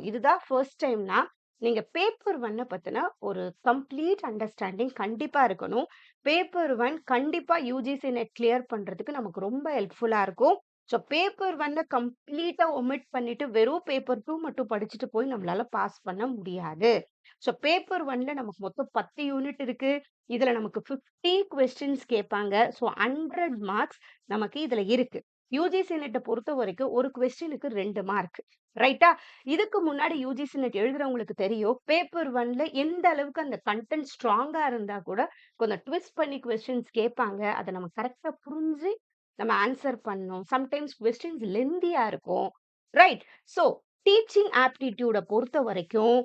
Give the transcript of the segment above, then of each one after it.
இதுதான் ஃபர்ஸ்ட் டைம்னா, நீங்க பேப்பர் 1 பத்தின ஒரு கம்ப்ளீட் அண்டர்ஸ்டாண்டிங் கண்டிப்பா இருக்கணும். பேப்பர் 1 கண்டிப்பா யுஜிசி நெட் கிளியர் பண்றதுக்கு நமக்கு ரொம்ப ஹெல்ப்ஃபுல்லா இருக்கும். ஸோ பேப்பர் 1 கம்ப்ளீட்டா ஒமிட் பண்ணிட்டு வெறும் பேப்பர் 2 மட்டும் படிச்சுட்டு போய் நம்மளால பாஸ் பண்ண முடியாது. ஸோ பேப்பர் 1ல நமக்கு மொத்தம் 10 யூனிட் இருக்கு. இதுல நமக்கு 50 கொஸ்டின்ஸ் கேட்பாங்க. ஸோ 100 மார்க்ஸ் நமக்கு இதுல இருக்கு. யுஜிசி நெட்ட பொறுத்தவரைக்கும் ஒரு கொஸ்டினுக்கு 2 மார்க். ரைட்டா? இதுக்கு முன்னாடி யுஜிசி நெட் எழுதுறவங்களுக்கு தெரியும். பேப்பர் 1ல எந்த அளவுக்கு அந்த கன்டென்ட் ஸ்ட்ராங்கா இருந்தா கூட, கொஞ்சம் ட்விஸ்ட் பண்ணி கொஸ்டின்ஸ் கேட்பாங்க. அத நம்ம கரெக்ட்டா புரிஞ்சு நம்ம ஆன்சர் பண்ணணும். சம்டைம்ஸ் கொஸ்டின்ஸ் லென்தியா இருக்கும். ரைட்? ஸோ டீச்சிங் ஆப்டிட்யூட பொறுத்தவரைக்கும்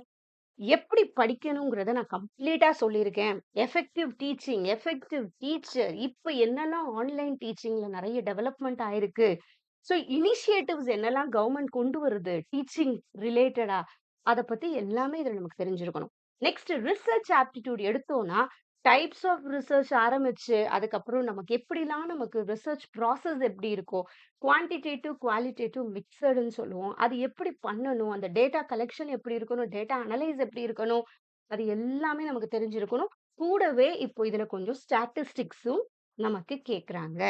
எப்படி படிக்கணுங்கிறத நான் கம்ப்ளீட்டா சொல்லியிருக்கேன். எஃபெக்டிவ் டீச்சிங், எஃபெக்டிவ் டீச்சர் இப்ப என்னலாம் ஆன்லைன் டீச்சிங்ல நெறைய டெவலப்மெண்ட் ஆயிருக்கு. ஸோ இனிஷியேட்டிவ்ஸ் என்னலாம் கவர்ன்மெண்ட் கொண்டு வருது டீச்சிங் ரிலேட்டடா, அத பத்தி எல்லாமே இதுல நமக்கு தெரிஞ்சிருக்கணும். நெக்ஸ்ட் ரிசர்ச் ஆப்டிட்யூட் எடுத்தோம்னா, டைப்ஸ் ஆஃப் ரிசர்ச் ஆரம்பிச்சு, அதுக்கப்புறம் நமக்கு எப்படிலாம் நமக்கு ரிசர்ச் ப்ராசஸ் எப்படி இருக்கும், குவான்டிடேட்டிவ், குவாலிட்டேட்டிவ் மிக்ஸடுன்னு சொல்லுவோம். அது எப்படி பண்ணணும்? அந்த டேட்டா கலெக்ஷன் எப்படி இருக்கணும்? டேட்டா அனலைஸ் எப்படி இருக்கணும்? அது எல்லாமே நமக்கு தெரிஞ்சிருக்கணும். கூடவே இப்போ இதுல கொஞ்சம் ஸ்டாட்டிஸ்டிக்ஸும் நமக்கு கேட்குறாங்க.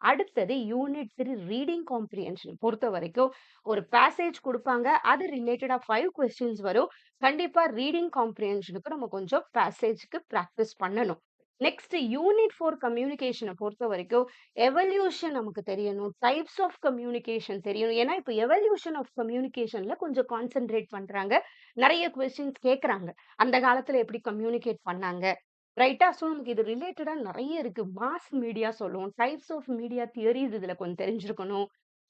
அடுத்தது யூனிட் 3 ரீடிங் காம்ப்ரிஹென்ஷன் பொறுத்தவரைக்கும், ஒரு பேசேஜ் குடுப்பாங்க. அது ரிலேட்டடா 5 கொஸ்டின்ஸ் வரும். கண்டிப்பா ரீடிங் காம்ப்ரிஹென்ஷனுக்கு நம்ம கொஞ்சம் பேசேஜ்க்கு பிராக்டிஸ் பண்ணணும். நெக்ஸ்ட் யூனிட் 4 கம்யூனிகேஷன பொறுத்தவரைக்கும், எவல்யூஷன் நமக்கு தெரியணும். டைப்ஸ் ஆஃப் கம்யூனிகேஷன் தெரியணும். ஏன்னா, இப்ப எவல்யூஷன் ஆஃப் கம்யூனிகேஷன்ல கொஞ்சம் கான்சன்ட்ரேட் பண்றாங்க. நெறைய கொஸ்டின்ஸ் கேட்கறாங்க. அந்த காலத்துல எப்படி கம்யூனிகேட் பண்ணாங்க? ரைட்டா? ஸோ நமக்கு இது ரிலேட்டடா நெறைய இருக்கு. மாஸ் மீடியா சொல்லுவோம். டைப்ஸ் ஆஃப் மீடியா தியரீஸ் இதுல கொஞ்சம் தெரிஞ்சிருக்கணும்.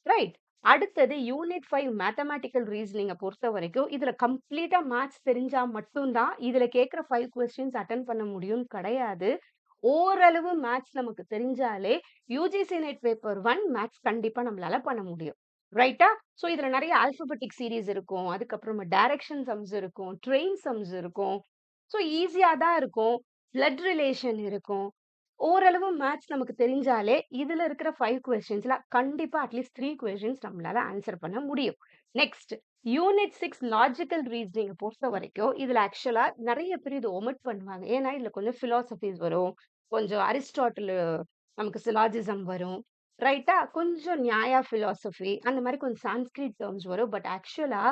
ரைட். அடுத்தது யூனிட் 5 மேத்தமேட்டிக்கல் ரீசனிங்க பொறுத்தவரைக்கும், இதுல கம்ப்ளீட்டா மேத்ஸ் தெரிஞ்சா மட்டும் தான், இதுல கேட்கிற 5 கொஸ்டின்ஸ் அட்டெண்ட் பண்ண முடியும்னு கிடையாது. ஓரளவு மேத்ஸ் நமக்கு தெரிஞ்சாலே, யுஜிசி நெட் பேப்பர் 1 மேத்ஸ் கண்டிப்பா நம்மளால பண்ண முடியும். ரைட்டா? ஸோ இதுல நெறைய ஆல்பாபெட்டிக் சீரிஸ் இருக்கும். அதுக்கப்புறமா டைரக்ஷன் சம்ஸ் இருக்கும். ட்ரெயின் சம்ஸ் இருக்கும். ஸோ ஈஸியா தான் இருக்கும். பிளட் ரிலேஷன் இருக்கும். ஓரளவு மேத்ஸ் நமக்கு தெரிஞ்சாலே, இதுல இருக்கிற 5 கொஸ்டின்ஸ்ல கண்டிப்பா அட்லீஸ்ட் 3 கொஸ்டின்ஸ் நம்மளால ஆன்ஸர் பண்ண முடியும். நெக்ஸ்ட் யூனிட் 6 லாஜிக்கல் ரீசனிங்க பொறுத்தவரைக்கும், இதுல ஆக்சுவலா நெறைய பேர் இத ஒமிட் பண்ணுவாங்க. ஏன்னா, இதுல கொஞ்சம் பிலாசபிஸ் வரும். கொஞ்சம் அரிஸ்டாட்டில் நமக்கு சிலாஜிசம் வரும். ரைட்டா? கொஞ்சம் நியாயா பிலாசபி அந்த மாரி கொஞ்சம் சான்ஸ்கிரிட் டெர்ம்ஸ் வரும். பட் ஆக்சுவலா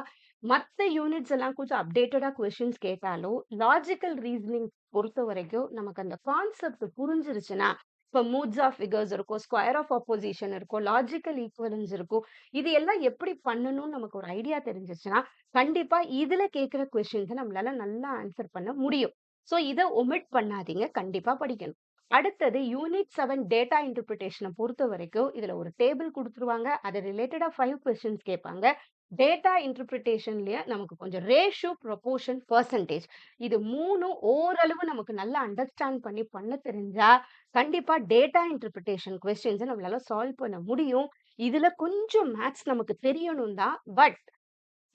மத்த யூனிட்ஸ் எல்லாம் கொஞ்சம் அப்டேட்டடா கொஸ்டின்ஸ் கேட்டாலும், லாஜிக்கல் ரீசனிங் பொறுத்தவரைக்கும் நமக்கு அந்த கான்செப்ட் புரிஞ்சிருச்சுன்னா, இப்ப மூட்ஸ் ஆஃப் ஃபிகர்ஸ் இருக்கும், ஸ்கொயர் ஆஃப் அப்போசிஷன் இருக்கும், லாஜிக்கல் ஈக்வலன்ஸ் இருக்கும். இது எல்லாம் எப்படி பண்ணணும்னு நமக்கு ஒரு ஐடியா தெரிஞ்சிருச்சுன்னா, கண்டிப்பா இதுல கேட்கிற கொஸ்டின்ஸ நம்மளால நல்லா ஆன்ஸர் பண்ண முடியும். சோ இத ஒமிட் பண்ணாதீங்க. கண்டிப்பா படிக்கணும். அடுத்தது யூனிட் 7 டேட்டா இன்டர்பிரிட்டேஷன பொறுத்தவரைக்கும், இதுல ஒரு டேபிள் குடுத்துருவாங்க. அது ரிலேட்டடா 5 கொஸ்டின்ஸ் கேட்பாங்க. டேட்டா இன்டர்பிரிட்டேஷன்லயே நமக்கு கொஞ்சம் ரேஷியோ, புரொப்போர்ஷன், பெர்சன்டேஜ் இது 3ம் ஓரளவு நமக்கு நல்லா அண்டர்ஸ்டாண்ட் பண்ணி பண்ண தெரிஞ்சா, கண்டிப்பா டேட்டா இன்டர்பிரிட்டேஷன் கொஸ்டின்ஸ நம்மளால சால்வ் பண்ண முடியும். இதுல கொஞ்சம் மேத்ஸ் நமக்கு தெரியணும் தான். பட்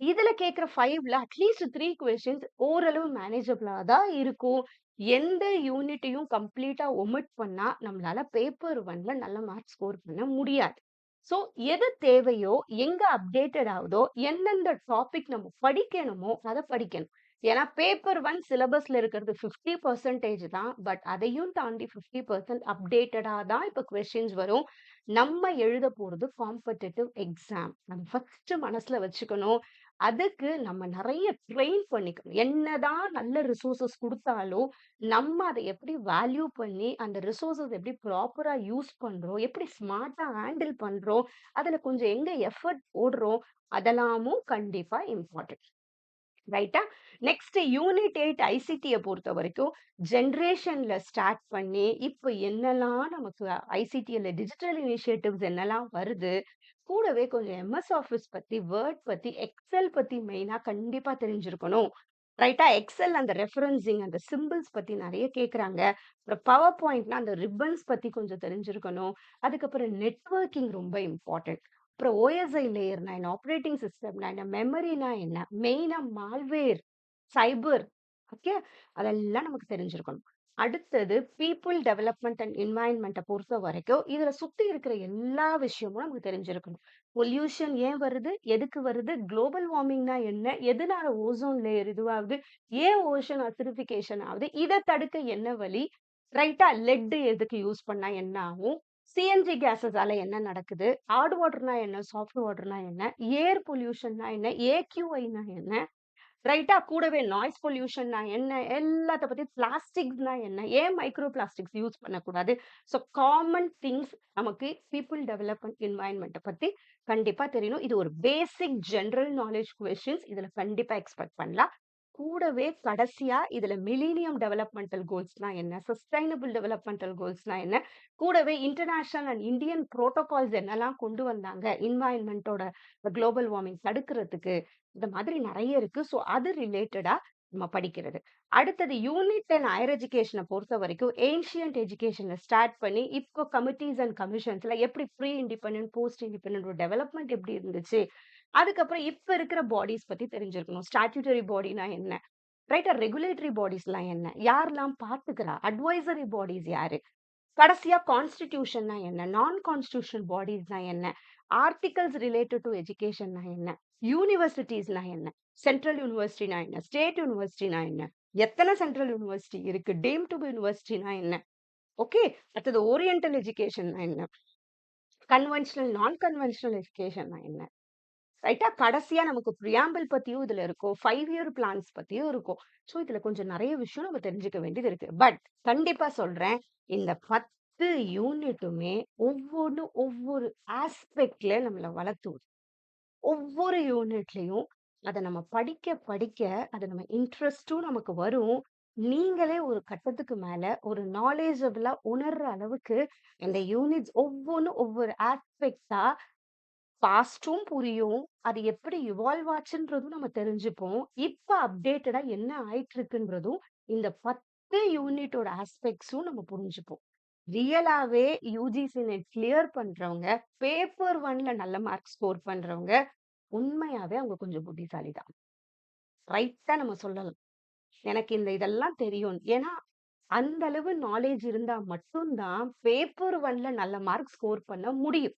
இதுல கேட்கிற 5ல அட்லீஸ்ட் 3 கொஸ்டின்ஸ் ஓரளவு மேனேஜபிளா தான் இருக்கும். எந்த யூனிட்டையும் கம்ப்ளீட்டா ஒமிட் பண்ணா, நம்மளால பேப்பர் 1ல நல்ல மார்க் ஸ்கோர் பண்ண முடியாது. சோ எது தேவையோ, எங்க அப்டேட்டட் ஆகுதோ, எந்தெந்த டாபிக் நம்ம படிக்கணுமோ, அத படிக்கணும். ஏன்னா பேப்பர் 1 சிலபஸ்ல இருக்கிறது 50% தான். பட் அதையும் தாண்டி 50% அப்டேட்டடா தான் இப்ப கொஸ்டின்ஸ் வரும். நம்ம எழுத போறது காம்படிட்டிவ் எக்ஸாம். நம்ம ஃபர்ஸ்ட் மனசுல வச்சுக்கணும். அதுக்கு நம்ம நெறைய ட்ரெயின் பண்ணிக்கணும். என்னதான் நல்ல ரிசோர்ஸஸ் குடுத்தாலும், நம்ம அத எப்படி வேல்யூ பண்ணி, அந்த ரிசோர்ஸஸ் எப்படி ப்ராப்பரா யூஸ் பண்றோம், எப்படி ஸ்மார்ட்டா ஹேண்டில் பண்றோம், அதுல கொஞ்சம் எங்க எஃபர்ட் போடுறோம், அதெல்லாமும் கண்டிப்பா இம்பார்ட்டன்ட். ரைட்டா? நெக்ஸ்ட் யூனிட் 8 ஐசிடிய பொறுத்தவரைக்கும், ஜெனரேஷன்ல ஸ்டார்ட் பண்ணி, இப்ப என்னலாம் நமக்கு ஐசிடில டிஜிட்டல் இனிஷியேட்டிவ்ஸ் என்னலாம் வருது, கூடவே கொஞ்சம் எம்எஸ் ஆஃபிஸ் பத்தி, வேர்ட் பத்தி, எக்ஸெல் பத்தி மெயினா கண்டிப்பா தெரிஞ்சிருக்கணும். ரைட்டா? எக்ஸெல் அந்த ரெஃபரன்சிங், அந்த சிம்பிள்ஸ் பத்தி நெறைய கேட்கறாங்க. அப்புறம் பவர் பாயிண்ட்னா அந்த ரிப்பன்ஸ் பத்தி கொஞ்சம் தெரிஞ்சிருக்கணும். அதுக்கப்புறம் நெட்வொர்க்கிங் ரொம்ப இம்பார்ட்டன்ட். அப்புறம் ஓஎஸ்ஐ லேயர்னா என்ன? ஆப்பரேட்டிங் சிஸ்டம்னா என்ன? மெமரினா என்ன? மெயினா மால்வேர், சைபர் ஓகே. அதெல்லாம் நமக்கு தெரிஞ்சிருக்கணும். அடுத்தது பீப்பிள் டெவலப்மென்ட் அண்ட் என்வைரன்மென்ட்ட பொறுத்தவரைக்கும், இதுல சுத்தி இருக்கிற எல்லா விஷயமும் நமக்கு தெரிஞ்சிருக்கணும். பொல்யூஷன் ஏன் வருது? எதுக்கு வருது? குளோபல் வார்மிங்னா என்ன? எதனால ஓசோன் லேயர் இதுவாகுது? ஏன் ஓஷன் அசிடிஃபிகேஷன் ஆகுது? இத தடுக்க என்ன வழி? ரைட்டா? லெட் எதுக்கு யூஸ் பண்ணா என்ன ஆகும்? சிஎன்ஜி கேஸஸால என்ன நடக்குது? ஹார்ட் வாட்டர்னா என்ன? சாஃப்ட் வாட்டர்னா என்ன? ஏர் பொல்யூஷன்னா என்ன? ஏக்யூஐனா என்ன? ரைட்டா? கூடவே நாய்ஸ் பொல்யூஷன்னா என்ன? எல்லாத்த பத்தி பிளாஸ்டிக்ஸ்னா என்ன? ஏன் மைக்ரோ பிளாஸ்டிக்ஸ் யூஸ் பண்ணக்கூடாது? ஸோ காமன் திங்ஸ் நமக்கு பீப்பிள் டெவலப்மென்ட் என்வைரன்மென்ட்ட பத்தி கண்டிப்பா தெரியணும். இது ஒரு பேசிக் ஜெனரல் நாலேட்ஜ் கொஸ்டின்ஸ். இதுல கண்டிப்பா எக்ஸ்பெக்ட் பண்ணலாம். கூடவே கடைசியா இதுல மில்லேனியம் டெவலப்மெண்டல் கோல்ஸ்னா என்ன? சஸ்டைனபிள் டெவலப்மெண்டல் கோல்ஸ்னா என்ன? கூடவே இன்டர்நேஷனல் அண்ட் இந்தியன் புரோட்டோகால்ஸ் என்னலாம் கொண்டு வந்தாங்க? என்வைரன்மென்ட்டோட குளோபல் வார்மிங் தடுக்கிறதுக்கு. இந்த மாதிரி நெறைய இருக்கு. ஸோ அது ரிலேட்டடா நம்ம படிக்கிறது. அடுத்தது யூனிட் 10 ஹையர் எஜுகேஷன பொறுத்தவரைக்கும் ஏன்ஷியன்ட் எஜுகேஷன்ல ஸ்டார்ட் பண்ணி, இப்போ கமிட்டீஸ் அண்ட் கமிஷன்ஸ்ல எப்படி ப்ரீ இண்டிபெண்டன்ட், போஸ்ட் இண்டிபெண்டன்ட் ஒரு டெவலப்மென்ட் எப்படி இருந்துச்சு? அதுக்கப்புறம் இப்ப இருக்கிற பாடிஸ் பத்தி தெரிஞ்சிருக்கணும். ஸ்டாட்யூட்டரி பாடினா என்ன? ரைட்டா? ரெகுலேட்டரி பாடிஸ்லாம் என்ன? யாரெல்லாம் பார்த்துக்கிறா? அட்வைசரி பாடிஸ் யாரு? கடைசியா கான்ஸ்டிடியூஷன்னா என்ன? நான் கான்ஸ்டிடியூஷனல் பாடிஸ்னா என்ன? ஆர்டிகல்ஸ் ரிலேட்டட் டு எஜுகேஷன்னா என்ன? யூனிவர்சிட்டீஸ்னா என்ன? சென்ட்ரல் யூனிவர்சிட்டினா என்ன? ஸ்டேட் யூனிவர்சிட்டினா என்ன? எத்தன சென்ட்ரல் யூனிவர்சிட்டி இருக்கு? டீம்ட் டு பி யூனிவர்சிட்டினா என்ன? ஓகே. அடுத்தது ஓரியண்டல் எஜுகேஷன்னா என்ன? கன்வென்ஷனல், நான் கன்வென்ஷனல் எஜுகேஷன்னா என்ன? ரைட்டா? கடைசியா நமக்கு பிரியாம்பிள் பத்தியும் இதுல இருக்கும். 5 இயர் பிளான்ஸ் பத்தியும் இருக்கும். ஸோ இதுல கொஞ்சம் நெறைய விஷயம் நம்ம தெரிஞ்சுக்க வேண்டியது இருக்கு. பட் கண்டிப்பா சொல்றேன். இந்த 10 யூனிட்டுமே ஒவ்வொன்னும் ஒவ்வொரு ஆஸ்பெக்ட்ல நம்மள வளர்த்துது. ஒவ்வொரு யூனிட்லயும் அத நம்ம படிக்க படிக்க அது நம்ம இன்ட்ரெஸ்ட்டும் நமக்கு வரும். நீங்களே ஒரு கட்டத்துக்கு மேல ஒரு நாலேஜபிளா உணர்ற அளவுக்கு அந்த யூனிட்ஸ் ஒவ்வொன்னும் ஒவ்வொரு ஆஸ்பெக்ட்டா பாஸ்ட்டும் புரியும். அது எப்படி இவால்வ் ஆச்சுன்றதும் நம்ம தெரிஞ்சுப்போம். இப்ப அப்டேட்டடா என்ன ஆயிட்டு இருக்குன்றதும் இந்த 10 யூனிட்டோட ஆஸ்பெக்ட்ஸும் நம்ம புரிஞ்சுப்போம். ரியலாவே யுஜிசி நெட் கிளியர் பண்றவங்க, பேப்பர் 1ல நல்ல மார்க் ஸ்கோர் பண்றவங்க, உண்மையாவே அவங்க கொஞ்சம் புத்திசாலி தான். ரைட்டா நம்ம சொல்லலாம். எனக்கு இதெல்லாம் தெரியும். ஏன்னா, அந்த அளவு நாலேட்ஜ் இருந்தா மட்டும் தான் பேப்பர் 1ல நல்ல மார்க் ஸ்கோர் பண்ண முடியும்.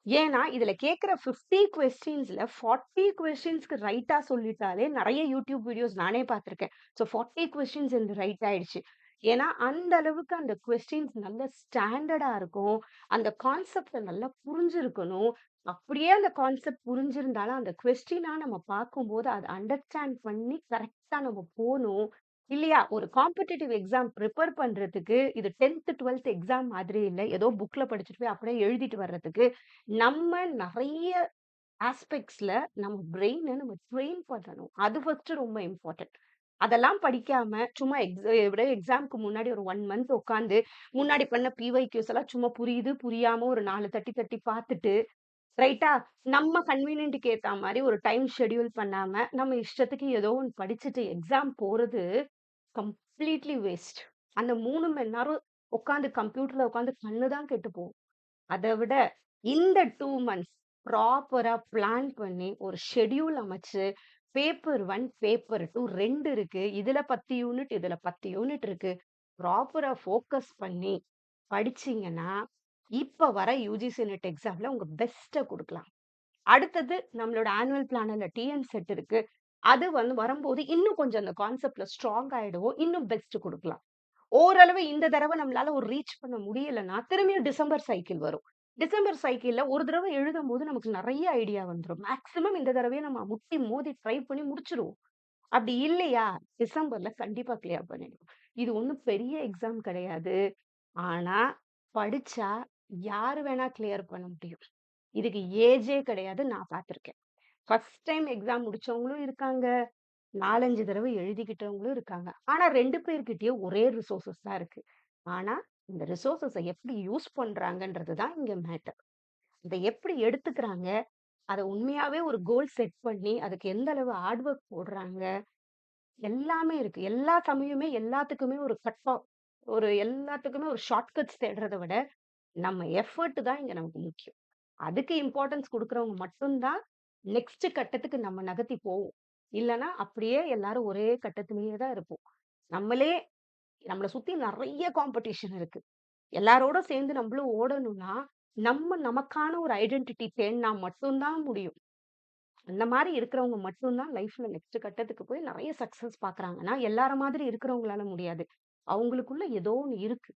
ஏன்னா, இதுல கேட்கிற 50 கொஸ்டின்ஸ்ல 40 கொஸ்டின்ஸ்க்கு ரைட்டா சொல்லிட்டாலே நெறைய யூடியூப் வீடியோஸ் நானே பார்த்திருக்கேன். ஸோ 40 கொஸ்டின்ஸ் எனக்கு ரைட் ஆயிடுச்சு. ஏன்னா, அந்த அளவுக்கு அந்த கொஸ்டின்ஸ் நல்ல ஸ்டாண்டர்டா இருக்கும். அந்த கான்செப்ட்ட நல்லா புரிஞ்சிருக்கணும். அப்படியே அந்த கான்செப்ட் புரிஞ்சிருந்தாலும், அந்த கொஸ்டினா நம்ம பார்க்கும்போது அத அண்டர்ஸ்டாண்ட் பண்ணி கரெக்ட்டா நம்ம போணும். இல்லையா? ஒரு காம்படிட்டிவ் எக்ஸாம் பிரிப்பேர் பண்றதுக்கு இது 10த், 12த் எக்ஸாம் மாதிரி இல்ல. ஏதோ புக்ல படிச்சுட்டு போய் அப்படியே எழுதிட்டு வர்றதுக்கு நம்ம நெறைய ஆஸ்பெக்ட்ஸ்ல நம்ம பிரெயின நம்ம ட்ரெயின் பண்ணணும். அது ஃபர்ஸ்ட் ரொம்ப இம்பார்ட்டன்ட். அதெல்லாம் படிக்காம சும்மா விட எக்ஸாம்க்கு முன்னாடி ஒரு 1 மந்த் உட்கார்ந்து முன்னாடி பண்ண பிஒய்க்யூஸ் எல்லாம் சும்மா புரியுது, புரியாம ஒரு 4 தட்டி தட்டி பார்த்துட்டு, ரைட்டா? நம்ம கன்வீனியன்ட்க்கு ஏத்தா மாரி ஒரு டைம் ஷெட்யூல் பண்ணாம, நம்ம இஷ்டத்துக்கு ஏதோ ஒண்ணு படிச்சுட்டு எக்ஸாம் போறது கம்ப்ளீட்லி வேஸ்ட். அந்த 3 மணி நேரம் உட்கார்ந்து கம்ப்யூட்டர்ல உட்கார்ந்து கண்ணு தான் கெட்டு போகும். அத விட இந்த 2 மந்த்ஸ் ப்ராப்பரா பிளான் பண்ணி ஒரு ஷெட்யூல் அமைச்சு பேப்பர் 1, பேப்பர் 2 2 இருக்கு. இதுல 10 யூனிட், இதுல 10 யூனிட் இருக்கு. ப்ராப்பரா ஃபோக்கஸ் பண்ணி படிச்சீங்கன்னா, இப்ப வர யுஜிசி நெட் எக்ஸாம்ல உங்க பெஸ்ட்ட குடுக்கலாம். அடுத்தது நம்மளோட ஆனுவல் பிளானர்ல டிஎன் செட் இருக்கு. அது வரும்போது இன்னும் கொஞ்சம் அந்த கான்செப்ட்ல ஸ்ட்ராங் ஆயிடுவோம். இன்னும் பெஸ்ட் குடுக்கலாம். ஓரளவு இந்த தடவ நம்மளால ஒரு ரீச் பண்ண முடியலன்னா, திரும்பியும் டிசம்பர் சைக்கிள் வரும். டிசம்பர் சைக்கிள்ல ஒரு தடவ எழுதும்போது நமக்கு நெறைய ஐடியா வந்துரும். மேக்ஸிமம் இந்த தடவையே நம்ம முட்டி மோதி ட்ரை பண்ணி முடிச்சுருவோம். அப்படி இல்லையா, டிசம்பர்ல கண்டிப்பா கிளியர் பண்ணிடுவோம். இது ஒண்ணும் பெரிய எக்ஸாம் கிடையாது. ஆனா, படிச்சா யாரு வேணா கிளியர் பண்ண முடியும். இதுக்கு ஏஜே கிடையாது. நான் பார்த்துருக்கேன். ஃபர்ஸ்ட் டைம் எக்ஸாம் முடிச்சவங்களும் இருக்காங்க. 4, 5 தடவ எழுதிக்கிட்டவங்களும் இருக்காங்க. ஆனா 2 பேர்கிட்டயும் ஒரே ரிசோர்ஸஸ் தான் இருக்கு. ஆனா, இந்த ரிசோர்ஸஸ எப்படி யூஸ் பண்றாங்கன்றது தான் இங்க மேட்டர். இத எப்படி எடுத்துக்கிறாங்க? அத உண்மையாவே ஒரு கோல் செட் பண்ணி, அதுக்கு எந்த அளவு ஹார்ட் ஒர்க் போடுறாங்க? எல்லாமே இருக்கு. எல்லா சமயமே எல்லாத்துக்குமே ஒரு எல்லாத்துக்குமே ஒரு ஷார்ட் கட்ஸ் தேடுறத விட, நம்ம எஃபோர்ட் தான் இங்க நமக்கு முக்கியம். அதுக்கு இம்பார்ட்டன்ஸ் குடுக்குறவங்க மட்டும் தான் நெக்ஸ்ட் கட்டத்துக்கு நம்ம நகர்த்தி போவோம். இல்லன்னா, அப்படியே எல்லாரும் ஒரே கட்டத்திலேயே தான் இருப்போம். நம்மளே நம்மள சுத்தி நெறைய காம்படிஷன் இருக்கு. எல்லாரோட சேர்ந்து நம்மளும் ஓடணும்னா, நம்ம நமக்கான ஒரு ஐடென்டிட்டி தேடினா மட்டும் தான் முடியும். அந்த மாரி இருக்கிறவங்க மட்டும் தான் லைஃப்ல நெக்ஸ்ட் கட்டத்துக்கு போய் நெறைய சக்சஸ் பார்க்குறாங்கன்னா, எல்லார மாதிரி இருக்கிறவங்களால முடியாது. அவங்களுக்குள்ள ஏதோ ஒண்ணு இருக்கு.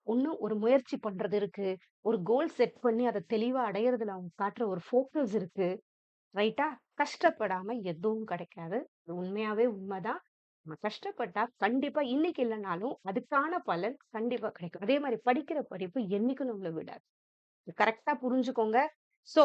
ஒண்ணு ஒரு முயற்சி பண்றது இருக்கு. ஒரு கோல் செட் பண்ணி அத தெளிவா அடையறதுல அவங்க காட்டுற ஒரு ஃபோக்கஸ் இருக்கு. ரைட்டா? கஷ்டப்படாம எதுவும் கிடைக்காது. அது உண்மையாவே உண்மதான். நம்ம கஷ்டப்பட்டா கண்டிப்பா இன்னைக்கு இல்லனாலும் அதுக்கான பலன் கண்டிப்பா கிடைக்கும். அதே மாரி படிக்கிற படிப்பு என்னைக்கும் நம்மள விடாது. கரெக்ட்டா புரிஞ்சுக்கோங்க. சோ,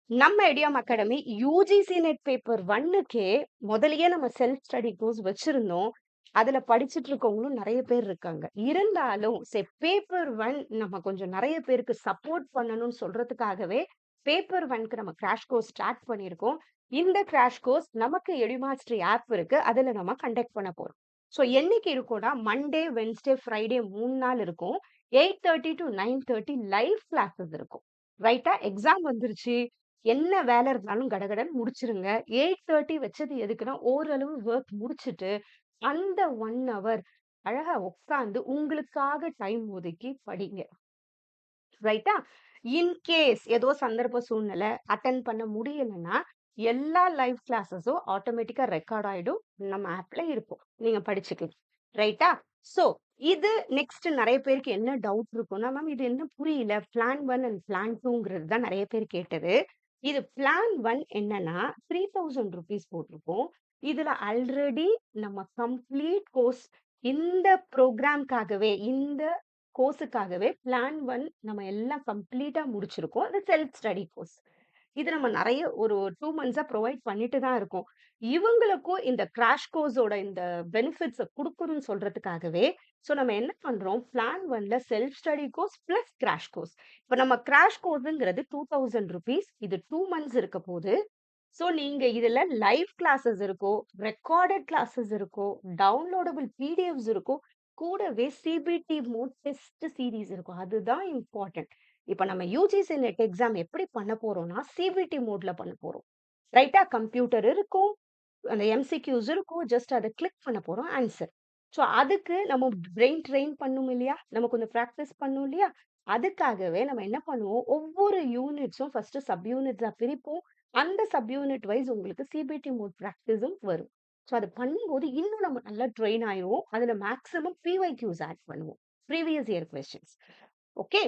நம்ம ஐடியாம் அகாடமி யுஜிசி நெட் பேப்பர் 1க்கே முதல்லயே நம்ம செல்ஃப் ஸ்டடி கோர்ஸ் வச்சிருந்தோம். அதுல படிச்சுட்டு இருக்கவங்களும் நெறைய பேர் இருக்காங்க. இருந்தாலும் பேப்பர் 1 நம்ம கொஞ்சம் நெறைய பேருக்கு சப்போர்ட் பண்ணணும்னு சொல்றதுக்காகவே பேப்பர் 1க்கு நம்ம கிராஷ் கோர்ஸ் ஸ்டார்ட் பண்ணியிருக்கோம். இந்த கிராஷ் கோர்ஸ் நமக்கு எடுமாஸ்டரி ஆப் இருக்கு. அதுல நம்ம கண்டக்ட் பண்ண போறோம். சோ என்னைக்கு இருக்கும்னா, மண்டே, வெட்னஸ்டே, ஃப்ரைடே 3 நாள் இருக்கும். 8:30 டூ 9:30 லைவ் கிளாஸஸ் இருக்கும். ரைட்டா? எக்ஸாம் வந்துருச்சு. என்ன வேலை இருந்தாலும் கடகடன்னு முடிச்சிருங்க. 8:30 வச்சது எதுக்குன்னா, ஓரளவு வொர்க் முடிச்சுட்டு, அந்த 1 ஹவர் அழகா உட்கார்ந்து உங்களுக்காக டைம் ஒதுக்கி படிங்க. ரைட்டா? இன் கேஸ் ஏதோ சந்தர்ப்ப சூழ்நிலை அட்டெண்ட் பண்ண முடியலன்னா, எல்லா லைவ் கிளாஸஸும் ஆட்டோமேட்டிக்கா ரெக்கார்ட் ஆயிடும். நம்ம ஆப்ல இருக்கும். நீங்க படிச்சுக்கலாம். ரைட்டா? சோ, இது நெக்ஸ்ட் நெறைய பேருக்கு என்ன டவுட் இருக்கும்னா, மேம் இது என்ன புரியல. பிளான் 1 அண்ட் பிளான் 2ங்கிறது தான் நெறைய பேர் கேட்டது. இது பிளான் 1 என்னன்னா, ₹3000 போட்டிருக்கோம். இதுல ஆல்ரெடி நம்ம கம்ப்ளீட் கோர்ஸ் இந்த புரோகிராம்க்காகவே இந்த கோர்ஸுக்காகவே பிளான் 1 நம்ம எல்லாம் கம்ப்ளீட்டா முடிச்சிருக்கோம். அது செல்ஃப் ஸ்டடி கோர்ஸ். இது நம்ம நெறைய ஒரு 2 மந்த்ஸா ப்ரொவைட் பண்ணிட்டு தான் இருக்கோம். இவங்களுக்கும் இந்த கிராஷ் கோர்ஸோட இந்த பெனிஃபிட்ஸ குடுக்கணும்னு சொல்றதுக்காகவே, நம்ம என்ன பண்றோம், பிளான் 1ல self study course plus crash course. இப்ப நம்ம கிராஷ் கோர்ஸ்ங்கிறது ₹2000 இது 2 மந்த்ஸ் இருக்க போது. நீங்க இதுல லைவ் கிளாஸஸ் இருக்கும், ரெக்கார்டட் கிளாஸஸ் இருக்கும், டவுன்லோடபிள் பிடிஎஃப்ஸ் இருக்கும். கூடவே சிபிடி மோட் டெஸ்ட் சீரிஸ் இருக்கும். அதுதான் இம்பார்ட்டன்ட். இப்ப நம்ம யுஜிசி நெட் எக்ஸாம் எப்படி பண்ண போறோம்னா, சிபிடி மோட்ல பண்ண போறோம். ரைட்டா? கம்ப்யூட்டர் இருக்கும். அந்த எம்சிக்யூஸ் இருக்கும். ஜஸ்ட் அத கிளிக் பண்ண போறோம். ஆன்சர். அதுக்கு நம்ம பிரெயின் ட்ரெயின் பண்ணும் இல்லையா? நம்ம கொஞ்சம் பிராக்டிஸ் பண்ணும் இல்லையா? அதுக்காகவே நம்ம என்ன பண்ணுவோம், ஒவ்வொரு யூனிட்ஸும் ஃபர்ஸ்ட் சப் யூனிட்ஸா பிரிப்போம். அந்த சப் யூனிட் வைஸ் உங்களுக்கு சிபிடி மோட் பிராக்டிஸும் வரும். அது பண்ணும்போது இன்னும் நம்ம நல்லா ட்ரெயின் ஆயிருவோம். அதுல மேக்ஸிமம் பிஒய்க்யூஸ் ஆட் பண்ணுவோம். Previous year questions. Okay.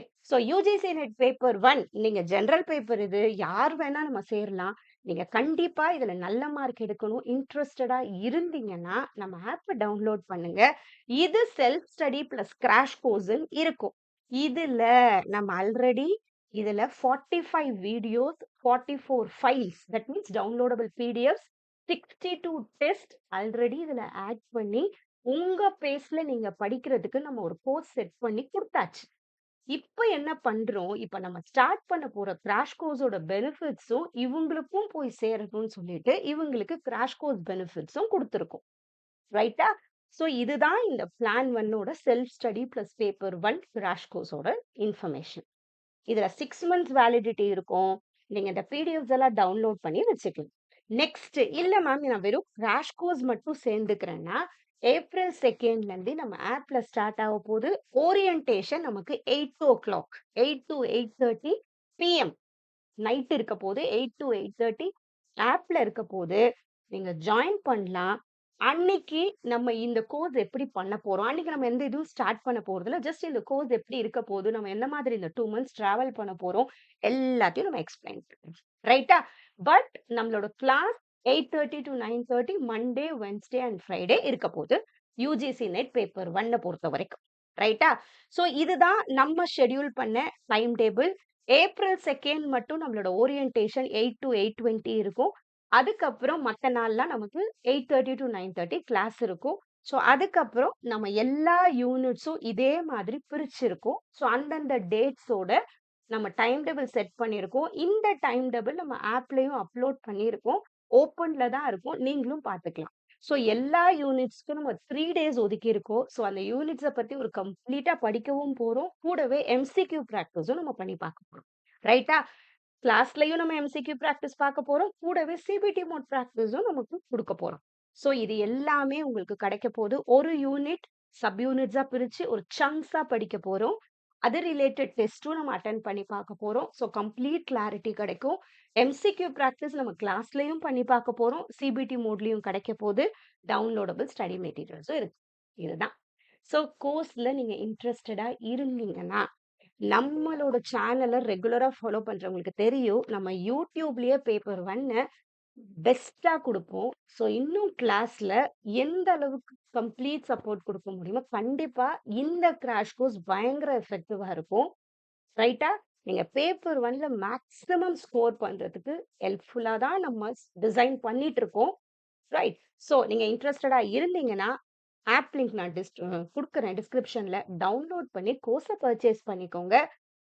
UGC net paper 1 நீங்க ஜெனரல் பேப்பர் இது. யார் வேணா நம்ம சேரலாம். நீங்க கண்டிப்பா இதுல நல்ல மார்க் எடுக்கணும். இன்ட்ரஸ்டடா இருந்தீங்கன்னா, நம்ம ஆப்ப டவுன்லோட் பண்ணுங்க. இது செல்ஃப் ஸ்டடி பிளஸ் கிராஷ் கோர்ஸ்ன்னு இருக்கும். இதுல நம்ம ஆல்ரெடி இதுல 45 videos, 44 files that means downloadable PDFs, 62 test already இதுல ஆட் பண்ணி, உங்க பேஸ்ல நீங்க படிக்கிறதுக்கு நம்ம ஒரு கோர்ஸ் செட் பண்ணி குடுத்தாச்சு. இப்ப என்ன பண்றோம், இப்ப நம்ம ஸ்டார்ட் பண்ண போற கிராஷ் கோர்ஸோட பெனிஃபிட்ஸும் இவங்களுக்கும் போய் சேரணும்னு சொல்லிட்டு, இவங்களுக்கு கிராஷ் கோர்ஸ் பெனிஃபிட்ஸும் குடுத்துருக்கோம். ரைட்டா? இதுதான் இந்த பிளான் 1ஓட self study plus paper 1 crash கோர்ஸோட இன்ஃபர்மேஷன். இதுல 6 மந்த்ஸ் வேலிடிட்டி இருக்கும். நீங்க இந்த பிடிஎஃப்ஸ் எல்லாம் டவுன்லோட் பண்ணி வச்சுக்கலாம். நெக்ஸ்ட் இல்ல மேம் நான் வெறும் கிராஷ் கோர்ஸ் மட்டும் சேர்ந்துக்கிறேன்னா, ஏப்ரல் 2ல இருந்து நம்ம ஆப்ல ஸ்டார்ட் ஆக போகுது. ஓரியன்டேஷன் நமக்கு 8 to 8:30 பிஎம் நைட் இருக்க போது. 8 to 8:30 ஆப்ல இருக்க போது. நீங்க ஜாயின் பண்ணலாம். அன்னைக்கு நம்ம இந்த கோர்ஸ் எப்படி பண்ண போறோம்? அன்னைக்கு நம்ம எந்த இதுவும் ஸ்டார்ட் பண்ண போறதில்ல. ஜஸ்ட் இந்த கோர்ஸ் எப்படி இருக்க போது? நம்ம என்ன மாதிரி இந்த 2 மந்த்ஸ் டிராவல் பண்ண போறோம்? எல்லாத்தையும் நம்ம எக்ஸ்பிளைன் பண்றோம். ரைட்டா? பட் நம்மளோட class 8:30 to 9:30 Monday, Wednesday and Friday இருக்க போது. யுஜிசி நெட் பேப்பர் 1 பொறுத்தவரைக்கும். ரைட்டா? இதுதான் நம்ம ஷெட்யூல் பண்ண டைம் டேபிள். ஏப்ரல் 2 மட்டும் நம்மளோட ஓரியன்டேஷன் 8 to 8:20 இருக்கும். அதுக்கப்புறம் மத்த நாள்லாம் நமக்கு 8:30 to 9:30 கிளாஸ் இருக்கும். அதுக்கப்புறம் நம்ம எல்லா யூனிட்ஸும் இதே மாதிரி பிரிச்சிருக்கோம். அந்தந்த டேட்ஸோட நம்ம டைம் டேபிள் செட் பண்ணியிருக்கோம். இந்த டைம் டேபிள் நம்ம ஆப்லயும் அப்லோட் பண்ணியிருக்கோம். ஓப்பன்ல தான் இருக்கும். நீங்களும் பார்த்துக்கலாம். எல்லா யூனிட்ஸ்க்கும் நம்ம 3 டேஸ் ஒதுக்கியிருக்கோம். அந்த யூனிட்ஸ பத்தி ஒரு கம்ப்ளீட்டா படிக்கவும் போறோம். கூடவே எம்சிக்யூ பிராக்டிஸும் நம்ம பண்ணி பார்க்க போறோம். ரைட்டா? கிளாஸ்லயும் நம்ம எம்சிக்யூ பிராக்டிஸ் பார்க்க போறோம். கூடவே சிபிடி மோட் பிராக்டிஸும் நமக்கு குடுக்க போறோம். இது எல்லாமே உங்களுக்கு கிடைக்க போது. ஒரு யூனிட் சப் யூனிட்ஸா பிரிச்சு ஒரு சங்க்ஸா படிக்க போறோம். அது ரிலேட்டட் டெஸ்ட்டும் நம்ம அட்டெண்ட் பண்ணி பார்க்க போறோம். ஸோ கம்ப்ளீட் கிளாரிட்டி கிடைக்கும். எம்சிக்யூ பிராக்டிஸ் நம்ம கிளாஸ்லயும் பண்ணி பார்க்க போறோம். சிபிடி மோட்லயும் கிடைக்க போது. டவுன்லோடபிள் ஸ்டடி மெட்டீரியல்ஸும் இருக்கு. இதுதான். ஸோ கோர்ஸ்ல நீங்க இன்ட்ரஸ்டடா இருந்தீங்கன்னா, நம்மளோட சேனல ரெகுலரா ஃபாலோ பண்றவங்களுக்கு தெரியும். நம்ம YouTubeலயே பேப்பர் 1 பெஸ்ட்டா குடுப்போம். ஸோ இன்னும் கிளாஸ்ல எந்த அளவுக்கு கம்ப்ளீட் சப்போர்ட் குடுக்க முடியுமோ, கண்டிப்பா இந்த கிராஷ் கோர்ஸ் பயங்கர எஃபெக்டிவா இருக்கும். ரைட்டா? நீங்க பேப்பர் 1ல மேக்ஸிமம் ஸ்கோர் பண்றதுக்கு ஹெல்ப்ஃபுல்லா தான் நம்ம டிசைன் பண்ணிட்டு இருக்கோம். ரைட். ஸோ நீங்க இன்ட்ரஸ்டடா இருந்தீங்கன்னா, ஆப் லிங்க் நான் குடுக்குறேன் டிஸ்கிரிப்ஷன்ல. டவுன்லோட் பண்ணி கோர்ஸ பர்ச்சேஸ் பண்ணிக்கோங்க.